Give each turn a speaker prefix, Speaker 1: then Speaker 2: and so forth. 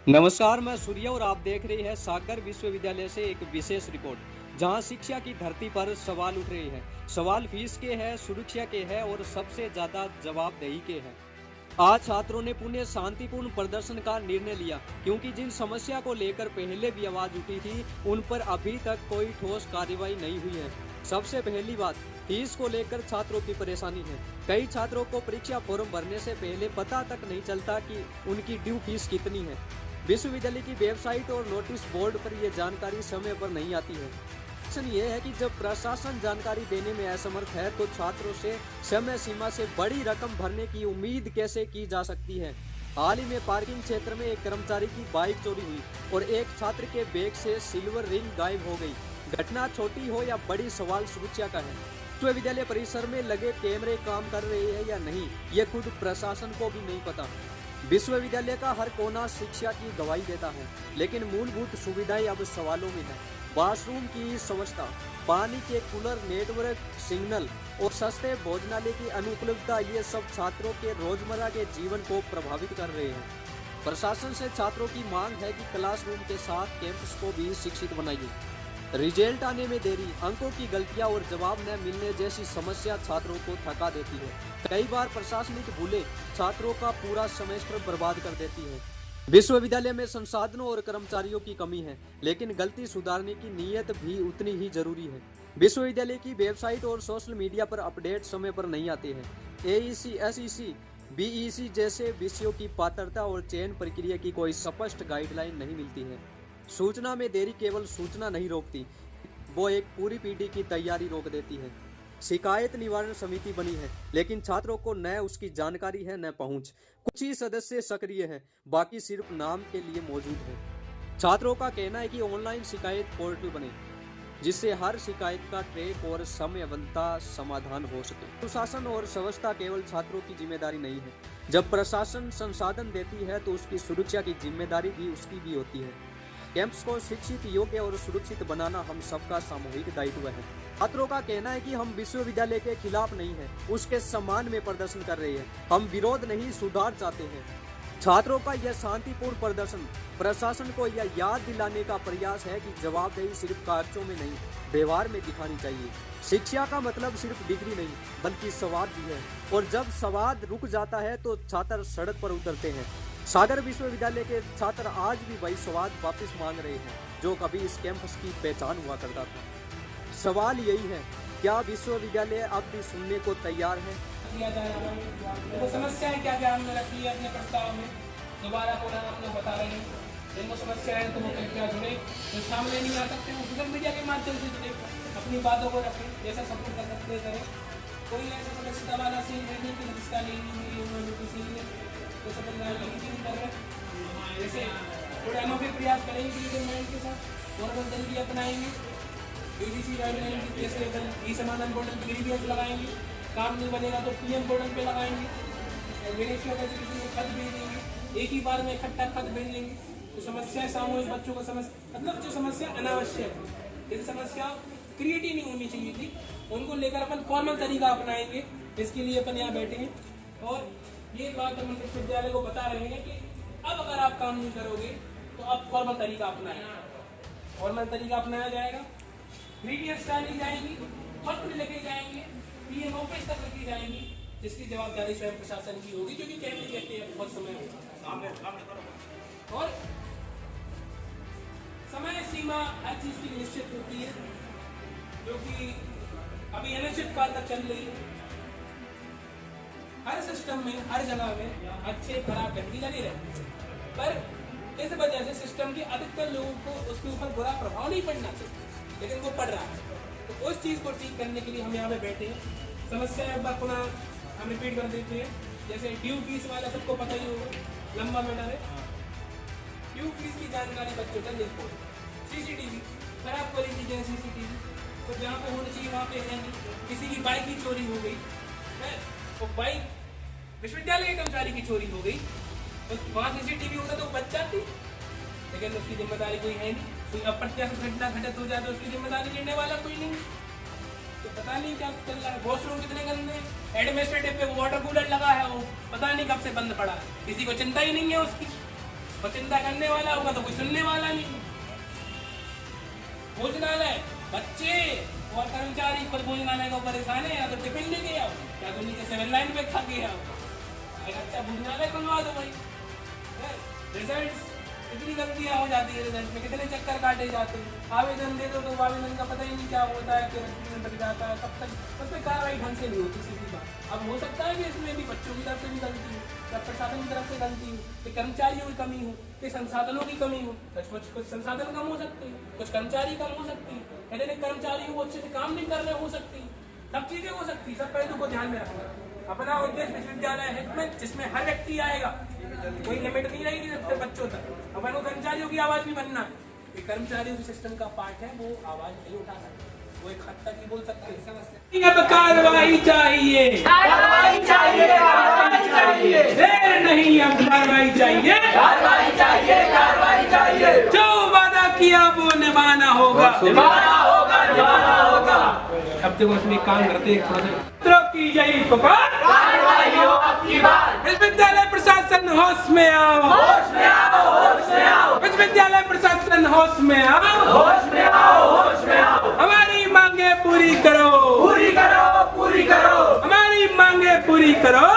Speaker 1: नमस्कार, मैं सूर्य और आप देख रहे हैं सागर विश्वविद्यालय से एक विशेष रिपोर्ट जहां शिक्षा की धरती पर सवाल उठ रहे हैं। सवाल फीस के हैं, सुरक्षा के हैं और सबसे ज्यादा जवाबदेही के हैं। आज छात्रों ने पुणे शांतिपूर्ण प्रदर्शन का निर्णय लिया क्योंकि जिन समस्या को लेकर पहले भी आवाज उठी थी उन पर अभी तक कोई ठोस कार्रवाई नहीं हुई है। सबसे पहली बात, फीस को लेकर छात्रों की परेशानी है। कई छात्रों को परीक्षा फॉर्म भरने से पहले पता तक नहीं चलता कि उनकी ड्यू फीस कितनी है। विश्वविद्यालय की वेबसाइट और नोटिस बोर्ड पर यह जानकारी समय पर नहीं आती है। प्रश्न यह है कि जब प्रशासन जानकारी देने में असमर्थ है तो छात्रों से समय सीमा से बड़ी रकम भरने की उम्मीद कैसे की जा सकती है। हाल ही में पार्किंग क्षेत्र में एक कर्मचारी की बाइक चोरी हुई और एक छात्र के बैग से सिल्वर रिंग गायब हो गई। घटना छोटी हो या बड़ी, सवाल सुरक्षा का है। विश्वविद्यालय परिसर में लगे कैमरे काम कर रहे हैं या नहीं, यह खुद प्रशासन को भी नहीं पता। विश्वविद्यालय का हर कोना शिक्षा की गवाही देता है, लेकिन मूलभूत सुविधाएं अब सवालों में है। वॉशरूम की व्यवस्था, पानी के कूलर, नेटवर्क, सिग्नल और सस्ते भोजनालय की अनुपलब्धता, ये सब छात्रों के रोजमर्रा के जीवन को प्रभावित कर रहे हैं। प्रशासन से छात्रों की मांग है कि क्लासरूम के साथ कैंपस को भी शिक्षित बनाइए। रिजल्ट आने में देरी, अंकों की गलतियां और जवाब न मिलने जैसी समस्या छात्रों को थका देती है। कई बार प्रशासनिक भूलें छात्रों का पूरा सेमेस्टर बर्बाद कर देती है। विश्वविद्यालय में संसाधनों और कर्मचारियों की कमी है, लेकिन गलती सुधारने की नीयत भी उतनी ही जरूरी है। विश्वविद्यालय की वेबसाइट और सोशल मीडिया पर अपडेट समय पर नहीं आते हैं। एईसी, एसईसी, बीईसी जैसे विषयों की पात्रता और चयन प्रक्रिया की कोई स्पष्ट गाइडलाइन नहीं मिलती है। सूचना में देरी केवल सूचना नहीं रोकती, वो एक पूरी पीढ़ी की तैयारी रोक देती है। शिकायत निवारण समिति बनी है, लेकिन छात्रों को न उसकी जानकारी है न पहुंच। कुछ ही सदस्य सक्रिय हैं, बाकी सिर्फ नाम के लिए मौजूद हैं। छात्रों का कहना है कि ऑनलाइन शिकायत पोर्टल बने जिससे हर शिकायत का ट्रैक और समयबद्धता समाधान हो सके। सुशासन और व्यवस्था केवल छात्रों की जिम्मेदारी नहीं है। जब प्रशासन संसाधन देती है तो उसकी सुरक्षा की जिम्मेदारी भी उसकी भी होती है। कैंपस को शिक्षित, योग्य और सुरक्षित बनाना हम सबका सामूहिक दायित्व है। छात्रों का कहना है कि हम विश्वविद्यालय के खिलाफ नहीं हैं, उसके सम्मान में प्रदर्शन कर रहे हैं। हम विरोध नहीं, सुधार चाहते हैं। छात्रों का यह शांतिपूर्ण प्रदर्शन प्रशासन को यह याद दिलाने का प्रयास है कि जवाबदेही सिर्फ कागजों में नहीं, व्यवहार में दिखानी चाहिए। शिक्षा का मतलब सिर्फ डिग्री नहीं, बल्कि संवाद भी है, और जब संवाद रुक जाता है तो छात्र सड़क पर उतरते हैं। सागर विश्वविद्यालय के छात्र आज भी वही संवाद वापस मांग रहे हैं जो कभी इस कैंपस की पहचान हुआ करता था। सवाल यही है, क्या विश्वविद्यालय अब भी सुनने को तैयार है?
Speaker 2: किया जा रहा है। तो समस्याएं क्या क्या हमने रखी है अपने प्रस्ताव में, दोबारा पुनः आप लोग बता रहे हैं। जिनको समस्या है तो वो कृपया जुड़े, जो सामने नहीं आ सकते वो सोशल मीडिया के माध्यम से जुड़े, अपनी बातों को रखें, जैसा सपोर्ट कर सकते हैं करें। कोई ऐसा सदस्यता वाला सीन है नहीं कि जिसका नहीं उन्होंने किसी ने तो समझ नहीं कर रहे। जैसे थोड़ा अनोखे प्रयास करेंगे लीडर माइंड के साथ, गवर्नमेंट दल भी अपनाएंगे, यूजीसी गाइडलाइन की जैसे ई समाधान पोर्टल पर ग्रीवियंस लगाएंगे, काम नहीं बनेगा तो पीएम पोर्टल पे लगाएंगे, मिनिस्ट्री ऑफ एजुकेशन को खत भेज देंगे, एक ही बार में इकट्ठा खत भेज देंगे। तो समस्या सामूहिक बच्चों को मतलब जो समस्या अनावश्यक है, यदि समस्या क्रिएट ही नहीं होनी चाहिए थी, उनको लेकर अपन फॉर्मल तरीका अपनाएंगे। इसके लिए अपन यहाँ बैठे हैं और ये बात हम विश्वविद्यालय को बता रहे हैं कि अब अगर आप काम नहीं करोगे तो आप फॉर्मल तरीका अपनाएं। फॉर्मल तरीका अपनाया जाएगा, ग्रीवियंस डाली जाएंगी, पत्र लेके जाएंगे, पीएम ऑफिस तक रखी जाएंगी, जिसकी जवाबदारी स्वयं प्रशासन की होगी, क्योंकि कहते हैं बहुत समय और समय सीमा हर चीज की निश्चित होती है, जो कि अभी अनिश्चित काल तक चल रही है। हर सिस्टम में, हर जगह में अच्छे खराब व्यक्ति लगे रहते हैं, पर इस वजह से सिस्टम के अधिकतर लोगों को उसके ऊपर बुरा प्रभाव नहीं पड़ना चाहिए, लेकिन वो पड़ रहा है। तो उस चीज को ठीक करने के लिए हम यहाँ पे बैठे हैं। समस्या एक बार पुनः हम रिपीट कर देते हैं। जैसे ड्यू फीस वाला सबको पता ही होगा, लंबा मैटर है। ड्यू फीस की जानकारी बच्चों तक नहीं पहुंची। सीसीटीवी खराब क्वालिटी के सीसीटीवी तो जहाँ पे होनी चाहिए वहाँ पे है नहीं। किसी की बाइक की चोरी हो गई है, तो बाइक विश्वविद्यालय के कर्मचारी की चोरी हो गई, तो वहाँ सीसीटीवी होता तो बच जाती, लेकिन उसकी जिम्मेदारी कोई है नहीं। कोई अप्रत्याशित घटना घटित हो जाए तो उसकी जिम्मेदारी लेने वाला कोई नहीं। तो पता नहीं क्या चल रहा है। वॉशरूम कितने गंदे, एडमिनिस्ट्रेटिव पे वाटर कूलर लगा है, वो पता नहीं कब से बंद पड़ा है, किसी को चिंता ही नहीं है उसकी। और चिंता करने वाला होगा तो कोई सुनने वाला नहीं। भोजनालय, बच्चे और कर्मचारी खुद भोजनालय को परेशान है, या तो टिफिन लेके आओ या तो नीचे 7 लाइन पे खा के आओ। एक अच्छा भोजनालय खुलवा दो भाई। रिजल्ट इतनी गलतियां हो जाती है, रिजल्ट में कितने चक्कर काटे जाते हैं। आवेदन दे दो तो आवेदन का पता ही नहीं क्या होता है, कि रजिस्ट्रेशन बन जाता है, तब तक उस पर कार्रवाई ढंग से नहीं होती सीधी बात। अब हो सकता है कि इसमें भी बच्चों की तरफ से भी गलती हो, या प्रशासन की तरफ से गलती हो, कि कर्मचारियों की कमी हो, कि संसाधनों की कमी हो। सचमुच कुछ संसाधन कम हो सकते हैं, कुछ कर्मचारी कम हो सकते हैं, यदि कर्मचारी वो अच्छे से काम नहीं कर रहे हो सकती, सब चीजें हो सकती। सब पहलू को ध्यान में रखना। अपना उद्देश्य विश्वविद्यालय हित में, जिसमें हर व्यक्ति आएगा, कोई लिमिट नहीं रहेगी सिर्फ बच्चों तक। अपन को कर्मचारियों की आवाज भी बनना है। कर्मचारियों के सिस्टम का पार्ट है, वो आवाज नहीं उठा सकते, वो एक हद तक ही बोल सकते हैं। अब कार्रवाई चाहिए,
Speaker 3: कार्रवाई चाहिए, कार्रवाई चाहिए,
Speaker 2: देर नहीं, अब कार्रवाई चाहिए,
Speaker 3: कार्रवाई चाहिए, कार्रवाई चाहिए।
Speaker 2: जो वादा किया वो निभाना होगा,
Speaker 3: निभाना होगा, निभाना होगा।
Speaker 2: अब देखो इसमें काम करते हैं थोड़ा सा की यही पुकार,
Speaker 3: कार्रवाई हो आपकी बात।
Speaker 2: विश्वविद्यालय प्रशासन होश में आओ,
Speaker 3: होश में आओ, होश में आओ,
Speaker 2: विश्वविद्यालय प्रशासन होश में आओ,
Speaker 3: होश में आओ, होश में आओ।
Speaker 2: हमारी मांगे पूरी करो,
Speaker 3: पूरी करो, पूरी करो,
Speaker 2: हमारी मांगे पूरी करो,